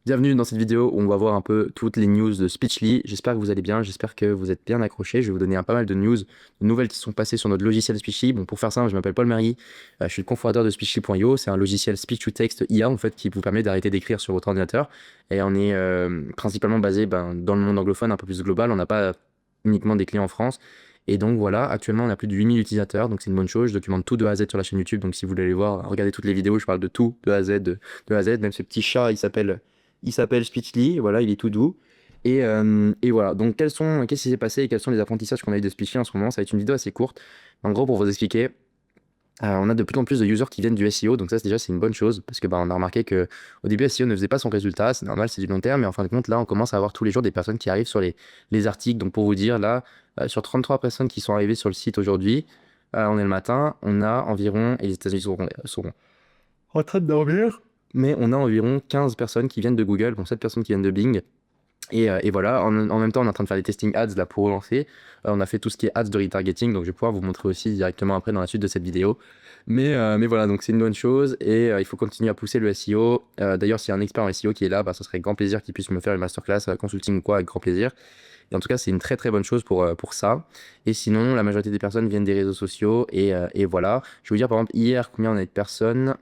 Bienvenue dans cette vidéo où on va voir un peu toutes les news de Speechly. J'espère que vous allez bien, j'espère que vous êtes bien accrochés. Je vais vous donner pas mal de news, de nouvelles qui sont passées sur notre logiciel Speechly. Bon, pour faire simple, je m'appelle Paul Marie, je suis le cofondateur de Speechly.io. C'est un logiciel speech to text IA en fait qui vous permet d'arrêter d'écrire sur votre ordinateur. Et on est principalement basé dans le monde anglophone, un peu plus global. On n'a pas uniquement des clients en France. Et donc voilà, actuellement on a plus de 8000 utilisateurs, donc c'est une bonne chose. Je documente tout de A à Z sur la chaîne YouTube, donc si vous voulez aller voir, regardez toutes les vidéos, je parle de tout, de A à Z, de A à Z. Même ce petit chat, il s'appelle Speechly, voilà, il est tout doux. Et voilà, donc qu'est-ce qui s'est passé et quels sont les apprentissages qu'on a eu de Speechly en ce moment? Ça va être une vidéo assez courte. En gros, pour vous expliquer, on a de plus en plus de users qui viennent du SEO, donc ça déjà c'est une bonne chose, parce que on a remarqué que au début SEO ne faisait pas son résultat, c'est normal, c'est du long terme, mais en fin de compte là on commence à avoir tous les jours des personnes qui arrivent sur les articles. Donc pour vous dire là, sur 33 personnes qui sont arrivées sur le site aujourd'hui, on est le matin, on a environ, et les États-Unis seront en train de dormir, mais on a environ 15 personnes qui viennent de Google, bon 7 personnes qui viennent de Bing. Et voilà, en même temps, on est en train de faire des testing ads là pour relancer. On a fait tout ce qui est ads de retargeting, donc je vais pouvoir vous montrer aussi directement après dans la suite de cette vidéo. Mais voilà, donc c'est une bonne chose et il faut continuer à pousser le SEO. D'ailleurs, s'il y a un expert en SEO qui est là, ça serait grand plaisir qu'il puisse me faire une masterclass, consulting ou quoi, avec grand plaisir. Et en tout cas, c'est une très très bonne chose pour ça. Et sinon, la majorité des personnes viennent des réseaux sociaux et voilà. Je vais vous dire par exemple, hier, combien on a de personnes?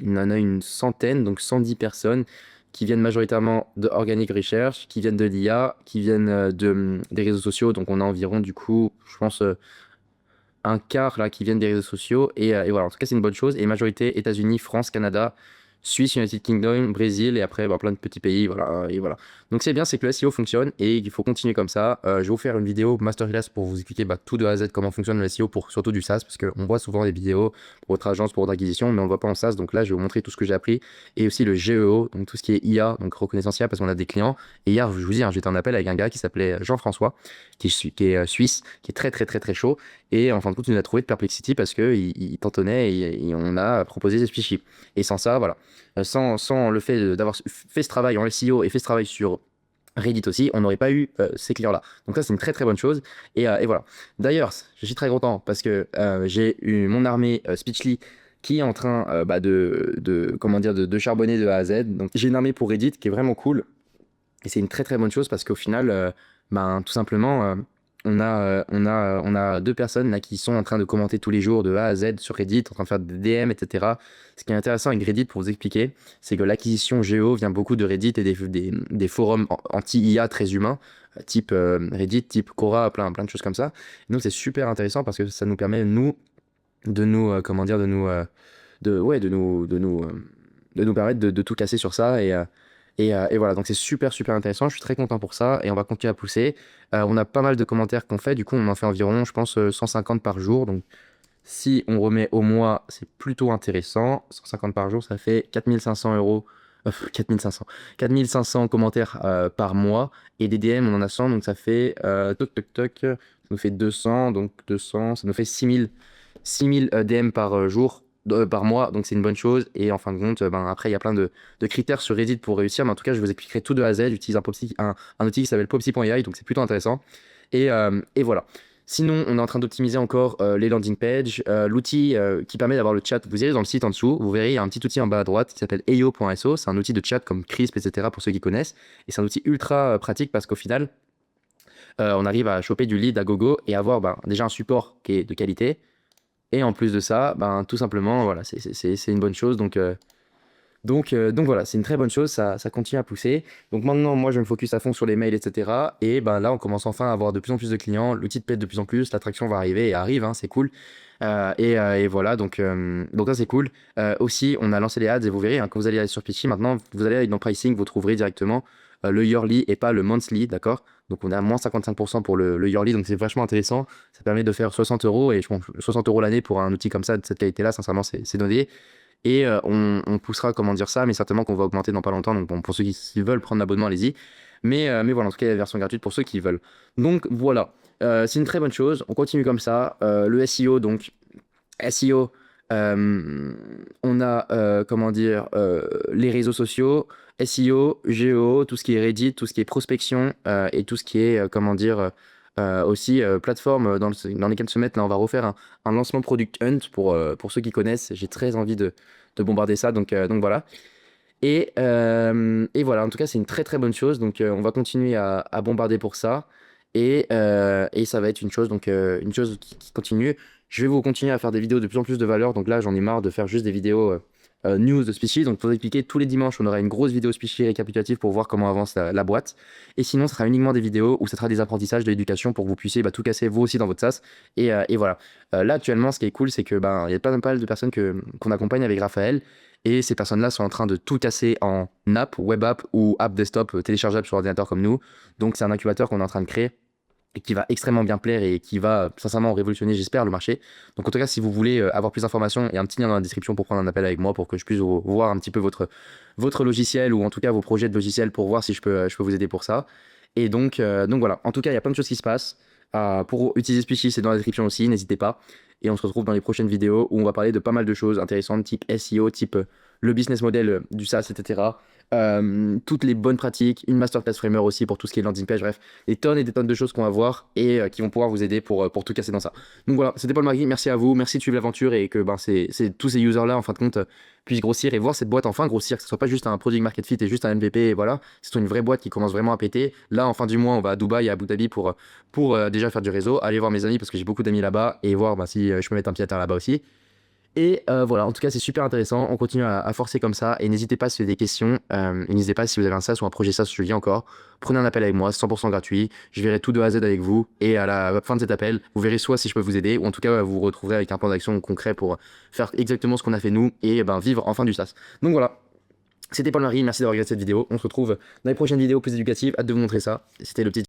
On en a une centaine, donc 110 personnes qui viennent majoritairement de Organic Research, qui viennent de l'IA, qui viennent des réseaux sociaux. Donc on a environ du coup, je pense, un quart là qui viennent des réseaux sociaux. Et voilà, en tout cas c'est une bonne chose. Et majorité États-Unis, France, Canada, Suisse, United Kingdom, Brésil et après plein de petits pays. Voilà, et voilà. Donc c'est bien, c'est que le SEO fonctionne et il faut continuer comme ça. Je vais vous faire une vidéo masterclass pour vous expliquer tout de A à Z comment fonctionne le SEO pour surtout du SaaS, parce qu'on voit souvent des vidéos pour votre agence, pour votre acquisition, mais on ne le voit pas en SaaS. Donc là, je vais vous montrer tout ce que j'ai appris et aussi le GEO, donc tout ce qui est IA, donc reconnaissance IA, parce qu'on a des clients. Et hier, je vous dis, hein, j'étais en appel avec un gars qui s'appelait Jean-François, qui est suisse, qui est très très très très chaud. Et en fin de compte, il nous a trouvé de Perplexity parce qu'il tentonnait et on a proposé des speechies. Et sans ça, voilà. Sans le fait d'avoir fait ce travail en SEO et fait ce travail sur Reddit aussi, on n'aurait pas eu ces clients-là. Donc ça, c'est une très très bonne chose. Et voilà. D'ailleurs, je suis très content parce que j'ai eu mon armée Speechly qui est en train comment dire, de charbonner de A à Z. Donc j'ai une armée pour Reddit qui est vraiment cool. Et c'est une très très bonne chose parce qu'au final, tout simplement, on a deux personnes là qui sont en train de commenter tous les jours de A à Z sur Reddit, en train de faire des DM, etc. Ce qui est intéressant avec Reddit, pour vous expliquer, c'est que l'acquisition Géo vient beaucoup de Reddit et des forums anti-IA très humains, type Reddit, type Quora, plein de choses comme ça. Et donc c'est super intéressant parce que ça nous permet, nous, de nous, comment dire, de nous, de, ouais, de nous permettre de tout casser sur ça. Et voilà, donc c'est super super intéressant, je suis très content pour ça et on va continuer à pousser. On a pas mal de commentaires qu'on fait, du coup on en fait environ, je pense, 150 par jour. Donc si on remet au mois, c'est plutôt intéressant. 150 par jour, ça fait 4500 euros. 4500. 4500 commentaires par mois. Et des DM, on en a 100, donc ça fait toc toc toc. Ça nous fait 200, donc 200, ça nous fait 6000 DM par jour, par mois, donc c'est une bonne chose. Et en fin de compte, après, il y a plein de critères sur Reddit pour réussir, mais en tout cas, je vous expliquerai tout de A à Z. J'utilise un outil qui s'appelle Popsy.ai, donc c'est plutôt intéressant. Et voilà. Sinon, on est en train d'optimiser encore les landing pages, l'outil qui permet d'avoir le chat. Vous irez dans le site en dessous, vous verrez, il y a un petit outil en bas à droite qui s'appelle eio.so. C'est un outil de chat comme Crisp, etc. pour ceux qui connaissent. Et c'est un outil ultra pratique parce qu'au final, on arrive à choper du lead à gogo et avoir déjà un support qui est de qualité. Et en plus de ça, tout simplement, voilà, c'est une bonne chose. Donc voilà, c'est une très bonne chose, ça continue à pousser. Donc maintenant, moi, je me focus à fond sur les mails, etc. Et là, on commence enfin à avoir de plus en plus de clients. L'outil te plaît de plus en plus, l'attraction va arriver et arrive, hein, c'est cool. Et voilà, donc ça, c'est cool. Aussi, on a lancé les ads et vous verrez, hein, quand vous allez aller sur Pitchy, maintenant, vous allez aller dans Pricing, vous trouverez directement le yearly et pas le monthly, d'accord? Donc on est à moins 55% pour le yearly, donc c'est vachement intéressant. Ça permet de faire 60 euros et je pense 60 euros l'année pour un outil comme ça, de cette qualité-là, sincèrement, c'est donné. Et on poussera, comment dire ça, mais certainement qu'on va augmenter dans pas longtemps. Donc bon, pour ceux qui veulent prendre l'abonnement, allez-y. Mais voilà, en tout cas, il y a la version gratuite pour ceux qui veulent. Donc voilà, c'est une très bonne chose. On continue comme ça. Le SEO, donc SEO, on a, comment dire, les réseaux sociaux, SEO, Géo, tout ce qui est Reddit, tout ce qui est prospection et tout ce qui est, comment dire, aussi plateforme dans lesquelles se mettre. Là, on va refaire un lancement Product Hunt pour ceux qui connaissent. J'ai très envie de bombarder ça, donc voilà. Et voilà, en tout cas, c'est une très très bonne chose. Donc, on va continuer à bombarder pour ça. Et ça va être une chose, donc une chose qui continue. Je vais vous continuer à faire des vidéos de plus en plus de valeur. Donc là, j'en ai marre de faire juste des vidéos news de Speechly. Donc, pour vous expliquer, tous les dimanches, on aura une grosse vidéo Speechly récapitulative pour voir comment avance la boîte. Et sinon, ce sera uniquement des vidéos où ce sera des apprentissages, de l'éducation pour que vous puissiez tout casser vous aussi dans votre SaaS. Et voilà. Là, actuellement, ce qui est cool, c'est que il y a pas mal de personnes qu'on accompagne avec Raphaël. Et ces personnes-là sont en train de tout casser en app, web app ou app desktop téléchargeable sur ordinateur comme nous. Donc, c'est un incubateur qu'on est en train de créer et qui va extrêmement bien plaire et qui va sincèrement révolutionner, j'espère, le marché. Donc en tout cas, si vous voulez avoir plus d'informations, il y a un petit lien dans la description pour prendre un appel avec moi pour que je puisse voir un petit peu votre logiciel ou en tout cas vos projets de logiciel pour voir si je peux vous aider pour ça. Et donc voilà, en tout cas, il y a plein de choses qui se passent. Pour utiliser Speechy, c'est dans la description aussi, n'hésitez pas. Et on se retrouve dans les prochaines vidéos où on va parler de pas mal de choses intéressantes, type SEO, type le business model du SaaS, etc. Toutes les bonnes pratiques, une masterclass framer aussi pour tout ce qui est landing page, bref, des tonnes et des tonnes de choses qu'on va voir et qui vont pouvoir vous aider pour tout casser dans ça. Donc voilà, c'était Paul Marguis, merci à vous, merci de suivre l'aventure et que tous ces users-là, en fin de compte, puissent grossir et voir cette boîte enfin grossir, que ce soit pas juste un product market fit et juste un MVP, et voilà, que ce soit une vraie boîte qui commence vraiment à péter. Là, en fin du mois, on va à Dubaï et à Abu Dhabi pour déjà faire du réseau, aller voir mes amis parce que j'ai beaucoup d'amis là-bas et voir si je peux mettre un pied à terre là-bas aussi. Et voilà, en tout cas, c'est super intéressant. On continue à forcer comme ça. Et n'hésitez pas si vous avez des questions. Et n'hésitez pas si vous avez un SaaS ou un projet SaaS, je le dis encore. Prenez un appel avec moi, 100% gratuit. Je verrai tout de A à Z avec vous. Et à la fin de cet appel, vous verrez soit si je peux vous aider, ou en tout cas, vous vous retrouverez avec un plan d'action concret pour faire exactement ce qu'on a fait nous et vivre enfin du SaaS. Donc voilà, c'était Paul-Marie. Merci d'avoir regardé cette vidéo. On se retrouve dans les prochaines vidéos plus éducatives. Hâte de vous montrer ça. C'était le petit.